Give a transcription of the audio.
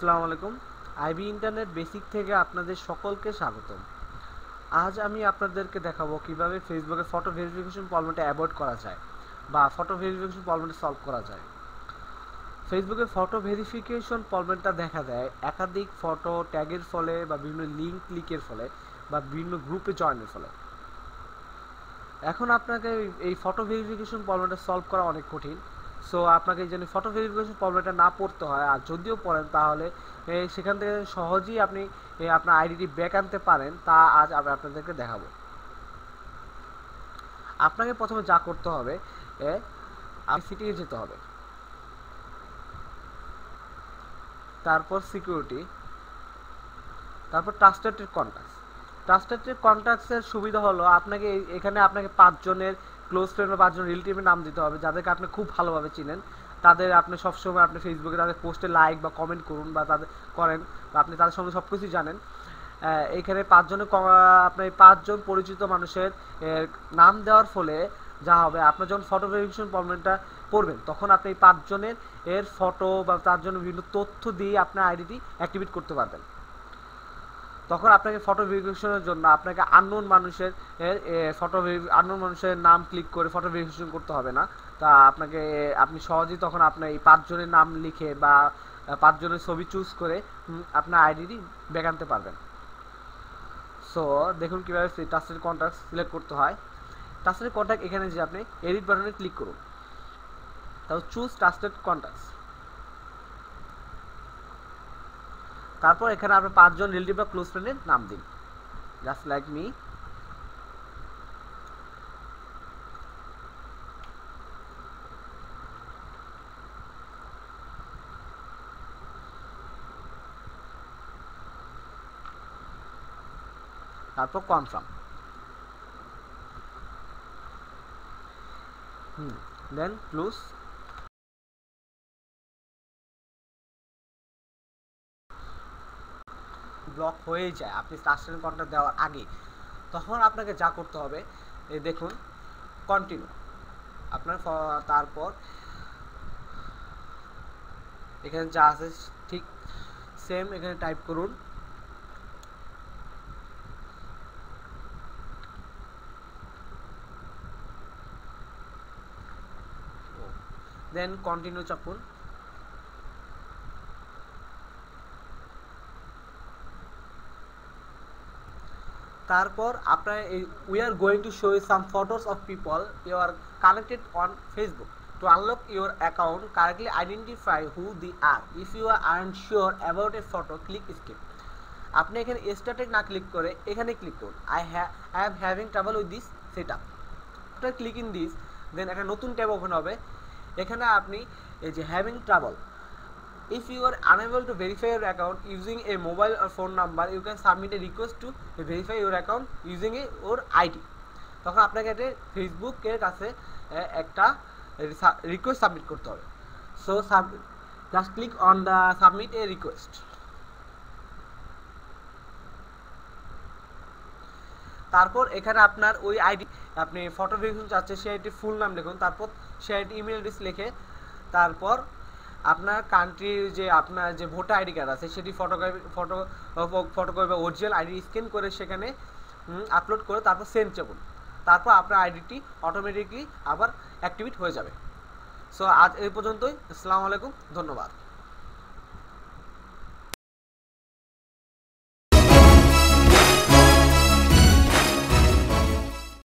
আসসালামু আলাইকুম। IB internet basic থেকে আপনাদের সকলকে স্বাগতম। আজ আমি আপনাদেরকে দেখাবো কিভাবে ফেসবুকে ফটো ভেরিফিকেশন প্রবলেমটা অ্যাভয়েড করা যায় বা ফটো ভেরিফিকেশন প্রবলেমটা সলভ করা যায়। ফেসবুকে ফটো ভেরিফিকেশন প্রবলেমটা দেখা দেয় একাধিক ফটো ট্যাগের ফলে বা বিভিন্ন লিঙ্ক ক্লিকের ফলে বা বিভিন্ন গ্রুপে জয়েনের ফলে। এখন আপনাকে এই ফটো ভেরিফিকেশন প্রবলেমটা সলভ করা অনেক কঠিন। সো আপনাকে যেন ফটো ভেরিফিকেশন প্রবলেমটা না পড়তে হয়, আর যদিও পড়েন তাহলে সেখান থেকে সহজেই আপনি আপনার আইডিটি ব্যাক আনতে পারেন, তা আজ আমি আপনাদেরকে দেখাবো। আপনাকে প্রথমে যা করতে হবে, সিটিতে যেতে হবে, তারপর সিকিউরিটি, তারপর ট্রাস্টেড কন্ট্যাক্টস। ট্রাস্টেড কন্ট্যাক্টসের সুবিধা হলো আপনাকে এখানে আপনাকে 5 জনের ক্লোজ ফ্রেন্ড বা 5 জন রিলেটিভের নাম দিতে হবে যাদেরকে আপনি খুব ভালোভাবে চিনেন। তাদের আপনি সবসময় আপনি ফেসবুকে তাদের পোস্টে লাইক বা কমেন্ট করুন বা তাদের করেন, বা আপনি তাদের সঙ্গে সব কিছুই জানেন। এইখানে 5 জনের আপনার 5 জন পরিচিত মানুষের নাম দেওয়ার ফলে যা হবে, আপনার যখন ফটো ভেরিফিকেশন প্রবলেমটা পড়বেন তখন আপনি এই 5 জনের ফটো বা তার জন্য বিভিন্ন তথ্য দিয়ে আপনার আইডিটি অ্যাক্টিভেট করতে পারবেন। তখন আপনাকে ফটো ভেরিফিকেশনের জন্য আপনাকে আননোন মানুষের নাম ক্লিক করে ফটো ভেরিফিকেশন করতে হবে না। তা আপনি সহজেই তখন আপনার এই 5 জনের নাম লিখে বা 5 জনের ছবি চুজ করে আপনার আইডিটি ব্যাক আনতে পারবেন। সো দেখুন কীভাবে ট্রাস্টেড কন্ট্যাক্ট সিলেক্ট করতে হয়। ট্রাস্টেড কন্ট্যাক্ট এখানে যে আপনি এডিট বাটনে ক্লিক করুন, তারপর চুজ ট্রাস্টেড কন্ট্যাক্টস। তারপর এখানে আপনি 5 জন রিলেটিভ বা ক্লোজ ফ্রেন্ডের নাম দিন, জাস্ট লাইক মি। তারপর কনফার্ম, দেন ক্লোজ। ব্লক হয়ে যায় আপনি ট্রাস্টেড কন্ট্যাক্ট দেওয়ার আগে, তখন আপনাকে যা করতে হবে এই দেখুন কন্টিনিউ আপনার, তারপর এখানে যা আছে ঠিক সেম এখানে টাইপ করুন, দেন কন্টিনিউ চাপুন। তারপর আপনার we are going to show you some photos of people you are connected on Facebook to unlock your account correctly identify who they are. If you aren't sure about a photo, click skip. আপনি এখানে started না click করে এখানে click করুন I am having trouble with this setup. After click in this, then একটা নতুন tab open হবে। এখানে আপনি এই যে having trouble, if you are unable to verify your account using a mobile or phone number, you can submit a request to verify your account using your ID. তখন আপনাকে এটা ফেসবুকের কাছে একটা রিকোয়েস্ট সাবমিট করতে হবে। So just click on the submit A request. তারপর এখানে আপনার ওই আইডি আপনি ফটো ভেরিফিকেশন চাচ্ছে সেই আইডির ফুল নাম লিখুন, তারপর সেই আইডি ইমেল অ্যাড্রেস লিখে, তারপর আপনার কান্ট্রির যে আপনার যে ভোটার আইডি কার্ড আছে সেটি ফটোকপি বা অরিজিনাল আইডি স্ক্যান করে সেখানে আপলোড করে তারপর সেন্ড চাপুন। তারপর আপনার আইডিটি অটোমেটিকলি আবার অ্যাক্টিভেট হয়ে যাবে। সো আজ এই পর্যন্তই। আসসালামু আলাইকুম, ধন্যবাদ।